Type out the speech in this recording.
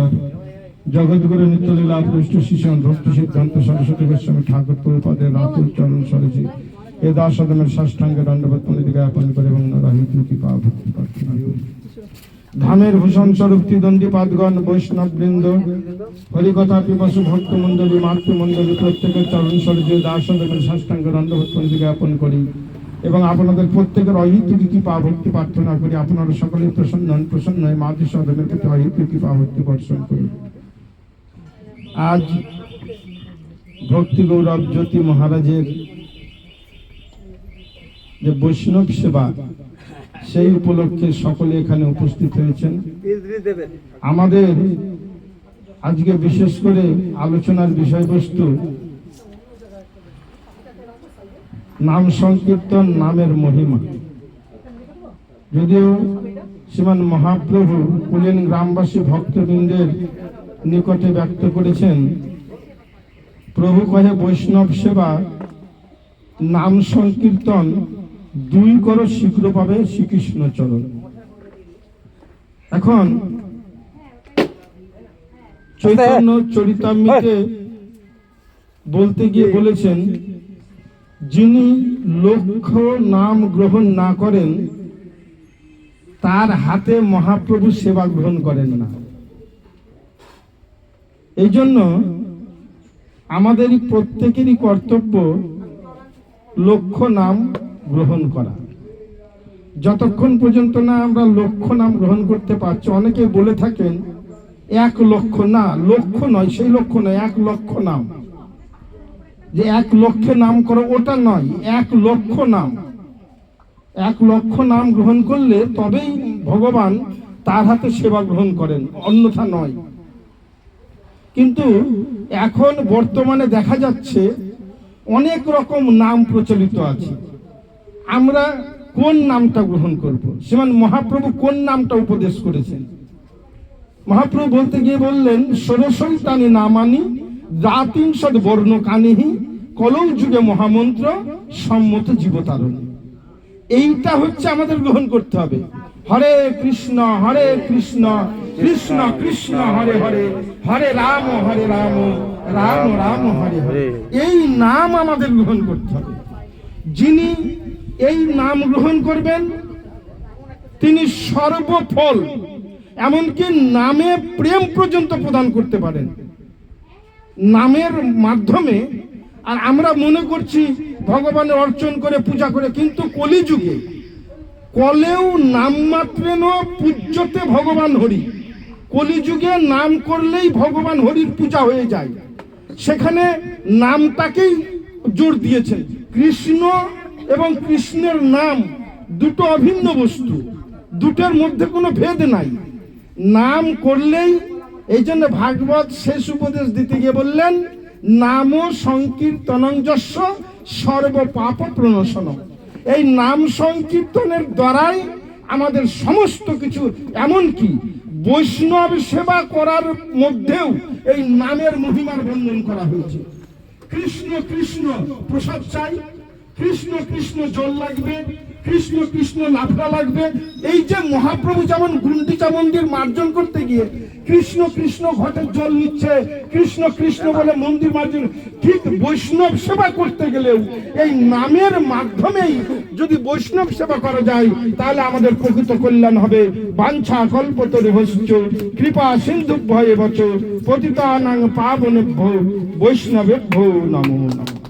প্রভুপাদ, জগৎগুরু নিত্যলীলা পৃষ্ঠ শিশন ভক্তি সিদ্ধান্ত সরস্বতী গোস্বামী ঠাকুর প্রভুপাদের রাতুল চরণ সরেছে এ দাস সদনের সাষ্টাঙ্গে দণ্ডবত মনিতে জ্ঞাপন করে এবং রাহিত কৃপা ভক্তি প্রার্থনা করি। ধামের ভূষণ স্বরূপ ত্রিদণ্ডী পাদগণ বৈষ্ণব বৃন্দ হরিকথা পিপাসু ভক্ত মন্ডলী মাতৃমন্ডলী প্রত্যেকের চরণ সরেছে দাস সদনের সাষ্টাঙ্গে দণ্ডবত মনিতে জ্ঞাপন করি এবং আপনাদের প্রত্যেকের অহিতুকি কৃপা ভক্তি প্রার্থনা করি। আপনারা সকলে প্রসন্ন হয়ে মাতৃ সদনের প্রতি অহিতুকি কৃপা ভক্তি বর্ষণ করি। আজ ভক্তি গৌরব জ্যোতি মহারাজের যে বৈষ্ণব সেবা, সেই উপলক্ষে সকলে এখানে উপস্থিত হয়েছেন। আমাদের আজকে বিশেষ করে আলোচনার বিষয়বস্তু নাম সংকীর্তন, নামের মহিমা। যদিও শ্রীমান মহাপ্রভু কুলেন গ্রামবাসী ভক্তবৃন্দের নিকটে ব্যক্ত করেছেন, প্রভু কহে বৈষ্ণব সেবা নাম সংকীর্তন দুই করো শীঘ্র পাবে শ্রীকৃষ্ণ চরণ। এখন চৈতন্য চরিতামৃতে বলতে গিয়ে বলেছেন, যিনি লক্ষ্য নাম গ্রহণ না করেন তার হাতে মহাপ্রভু সেবা গ্রহণ করেন না। এই জন্য আমাদের প্রত্যেকেরই কর্তব্য লক্ষ্য নাম গ্রহণ করা। যতক্ষণ পর্যন্ত না আমরা লক্ষ্য নাম গ্রহণ করতে পারছি, অনেকে বলে থাকেন এক লক্ষ্য, না লক্ষ্য নয়, সেই লক্ষ্য নয়, এক লক্ষ্য নাম, যে এক লক্ষ্যে নাম করো ওটা নয়, এক লক্ষ্য নাম। এক লক্ষ নাম গ্রহণ করলে তবেই ভগবান তার হাতে সেবা গ্রহণ করেন, অন্যথা নয়। কিন্তু এখন বর্তমানে দেখা যাচ্ছে অনেক রকম নাম প্রচলিত আছে। আমরা কোন নামটা গ্রহণ করব? শ্রীমান মহাপ্রভু কোন নামটা উপদেশ করেছেন? মহাপ্রভু বলতে গিয়ে বললেন, ষোড়শৈতানি নামানি দ্বাতিংশদ বর্ণ কানিহি কলৌ যুগে মহামন্ত্র সম্মত জীবতারণী। এইটা হচ্ছে আমাদের গ্রহণ করতে হবে। হরে কৃষ্ণ কৃষ্ণ কৃষ্ণ হরে হরে, হরে রাম রাম রাম হরে হরে। এই নাম আমাদের গ্রহণ করতে হবে। যিনি এই নাম গ্রহণ করবেন তিনি সর্বফল, এমনকি নামে প্রেম পর্যন্ত প্রদান করতে পারেন নামের মাধ্যমে। আর আমরা মনে করছি ভগবানের অর্চন করে পূজা করে, কিন্তু কলিযুগে কলেও নাম মাত্রেন পূজ্যতে ভগবান হরি। কলিযুগে নাম করলেই ভগবান হরির পূজা হয়ে যায়। সেখানে নামটাকেই জোর দিয়েছেন। কৃষ্ণ এবং কৃষ্ণের নাম দুটো অভিন্ন বস্তু, দুটোর মধ্যে কোনো ভেদ নাই। নাম করলেই, এই জন্য ভাগবত শেষ উপদেশ দিতে গিয়ে বললেন, নাম সংকীর্তনং যস্য সর্ব পাপ প্রণশন। এই নাম সংকীর্তনের দ্বারাই আমাদের সমস্ত কিছু, এমনকি বৈষ্ণব সেবা করার মধ্যেও এই নামের মহিমার বর্ণন করা হয়েছে। কৃষ্ণ কৃষ্ণ প্রসাদ চাই, কৃষ্ণ কৃষ্ণ জল লাগবে, কৃষ্ণ কৃষ্ণ লাফড়া লাগবে। এই যে মহাপ্রভু যেমন গুন্ডিচা মন্দির মার্জন করতে গিয়ে কৃষ্ণ কৃষ্ণ ঘটের জল নিচ্ছে, কৃষ্ণ কৃষ্ণ বলে মন্দির মার্জন, ঠিক বৈষ্ণব সেবা করতে গেলেও এই নামের মাধ্যমেই যদি বৈষ্ণব সেবা করা যায় তাহলে আমাদের প্রকৃত কল্যাণ হবে। বাঞ্ছা কল্পতরুভশ্চ কৃপা সিন্ধুভ্যেব চ পতিতানাং পাবনেভ্যো বৈষ্ণবেভ্যো নমো নমঃ।